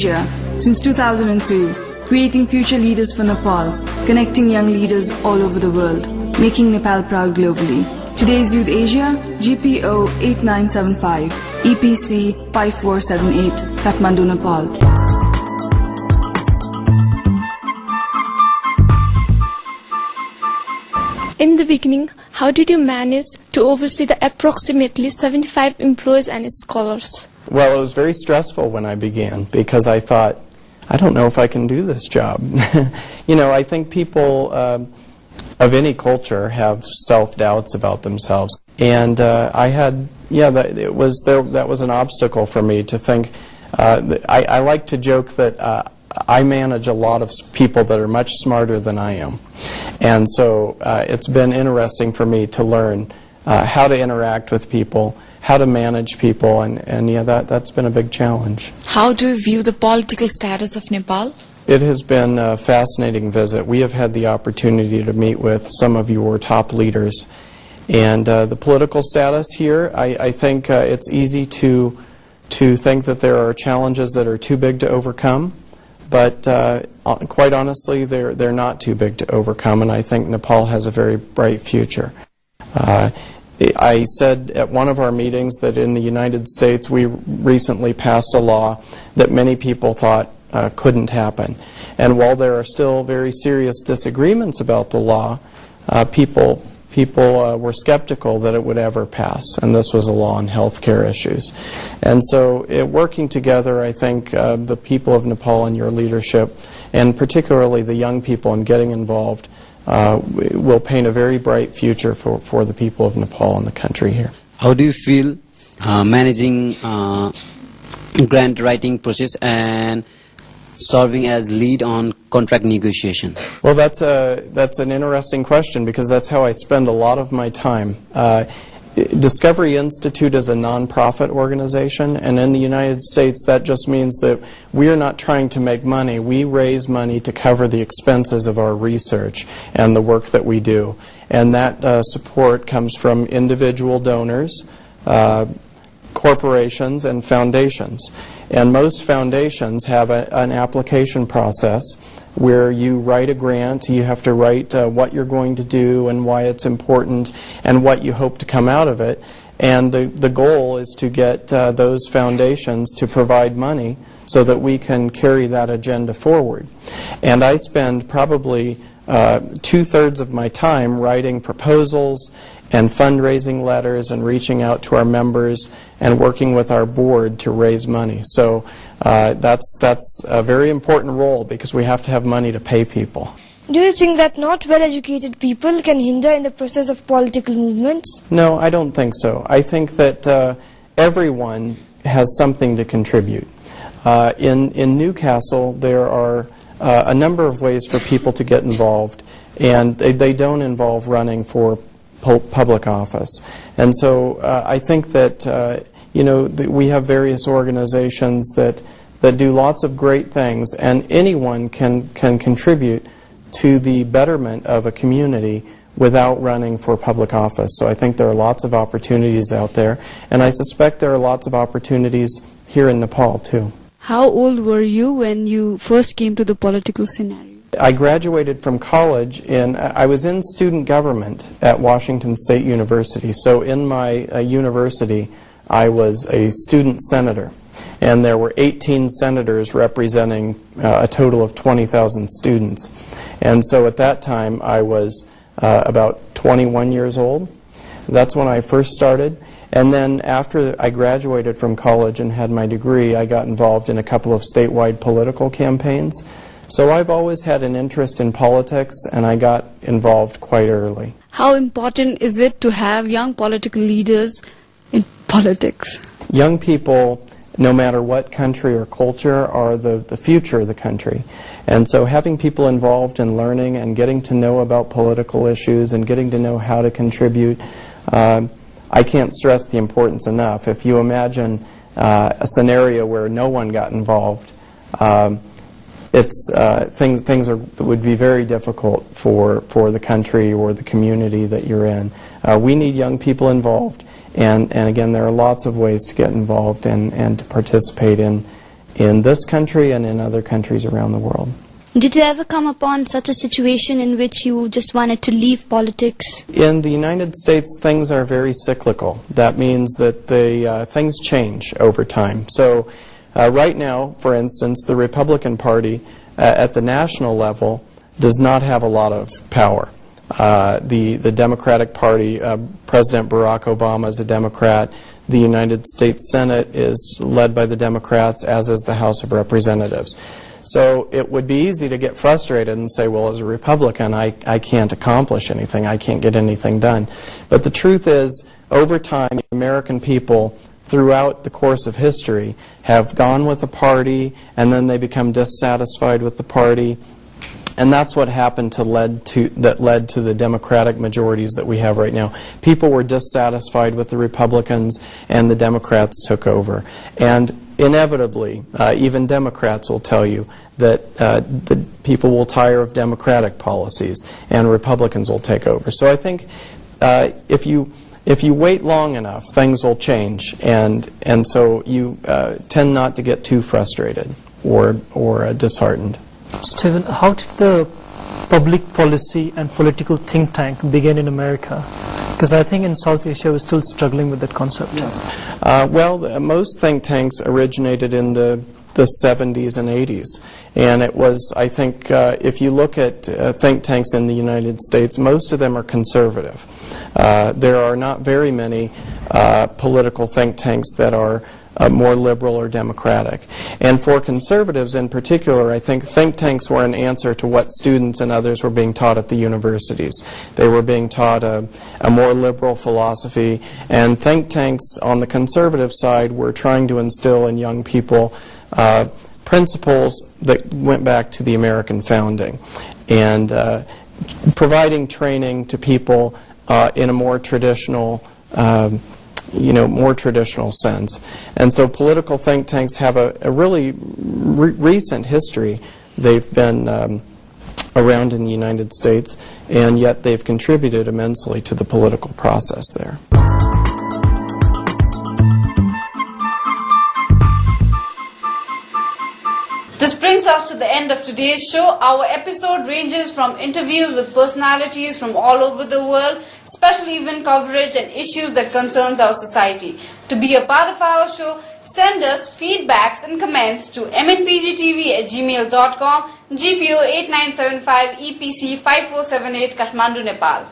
Asia since 2002, creating future leaders for Nepal, connecting young leaders all over the world, making Nepal proud globally. Today's Youth Asia, GPO 8975, EPC 5478, Kathmandu, Nepal. In the beginning, how did you manage to oversee the approximately 75 employees and scholars? Well, it was very stressful when I began because I thought, I don't know if I can do this job. You know, I think people of any culture have self-doubts about themselves. And I had, that was an obstacle for me to think. I like to joke that I manage a lot of people that are much smarter than I am. And so it's been interesting for me to learn how to interact with people, how to manage people, and yeah, that's been a big challenge. How do you view the political status of Nepal? It has been a fascinating visit. We have had the opportunity to meet with some of your top leaders. And the political status here, I think it's easy to think that there are challenges that are too big to overcome. But quite honestly, they're not too big to overcome, and I think Nepal has a very bright future. I said at one of our meetings that in the United States we recently passed a law that many people thought couldn't happen. And while there are still very serious disagreements about the law, people were skeptical that it would ever pass, and this was a law on health care issues. And so working together, I think the people of Nepal and your leadership, and particularly the young people in getting involved, will paint a very bright future for the people of Nepal and the country here. How do you feel managing grant writing process and serving as lead on contract negotiation? Well, that's an interesting question because that's how I spend a lot of my time. Discovery Institute is a non-profit organization, and in the United States that just means that we are not trying to make money. We raise money to cover the expenses of our research and the work that we do. And that support comes from individual donors, corporations, and foundations. And most foundations have an application process where you write a grant. You have to write what you're going to do and why it's important and what you hope to come out of it. And the goal is to get those foundations to provide money so that we can carry that agenda forward. And I spend probably 2/3 of my time writing proposals and fundraising letters and reaching out to our members and working with our board to raise money. So that's a very important role because we have to have money to pay people. Do you think that not well-educated people can hinder in the process of political movements? No, I don't think so. I think that everyone has something to contribute. In Newcastle, there are a number of ways for people to get involved, and they don't involve running for public office. And so I think that we have various organizations that do lots of great things, and anyone can contribute to the betterment of a community without running for public office. So I think there are lots of opportunities out there, and I suspect there are lots of opportunities here in Nepal too. How old were you when you first came to the political scenario? I graduated from college I was in student government at Washington State University. So in my university, I was a student senator. And there were 18 senators representing a total of 20,000 students. And so at that time, I was about 21 years old. That's when I first started. And then after I graduated from college and had my degree, I got involved in a couple of statewide political campaigns. So I've always had an interest in politics, and I got involved quite early. How important is it to have young political leaders in politics? Young people, no matter what country or culture, are the future of the country. And so having people involved in learning and getting to know about political issues and getting to know how to contribute, I can't stress the importance enough. If you imagine a scenario where no one got involved, things would be very difficult for the country or the community that you're in. We need young people involved, and again, there are lots of ways to get involved and to participate in this country and in other countries around the world. Did you ever come upon such a situation in which you just wanted to leave politics? In the United States, things are very cyclical. That means that things change over time. So right now, for instance, the Republican Party at the national level does not have a lot of power. The Democratic Party, President Barack Obama is a Democrat. The United States Senate is led by the Democrats, as is the House of Representatives. So it would be easy to get frustrated and say, well, as a Republican, I can't accomplish anything. I can't get anything done. But the truth is, over time, American people throughout the course of history have gone with a party, and then they become dissatisfied with the party. And that's what happened that led to the Democratic majorities that we have right now. People were dissatisfied with the Republicans, and the Democrats took over. And inevitably, even Democrats will tell you that the people will tire of Democratic policies, and Republicans will take over. So I think if you wait long enough, things will change, and so you tend not to get too frustrated or disheartened. Stephen, how did the public policy and political think tank begin in America? Because I think in South Asia we're still struggling with that concept. Well, most think tanks originated in the 70s and 80s. And it was, I think, if you look at think tanks in the United States, most of them are conservative. There are not very many political think tanks that are more liberal or democratic. And for conservatives in particular, I think tanks were an answer to what students and others were being taught at the universities. They were being taught a more liberal philosophy, and think tanks on the conservative side were trying to instill in young people principles that went back to the American founding, and providing training to people in a more traditional more traditional sense. And so political think tanks have a really recent history. They've been around in the United States, and yet they've contributed immensely to the political process there. This brings us to the end of today's show. Our episode ranges from interviews with personalities from all over the world, special event coverage, and issues that concerns our society. To be a part of our show, send us feedbacks and comments to mnpgtv@gmail.com, GPO 8975 EPC 5478 Kathmandu, Nepal.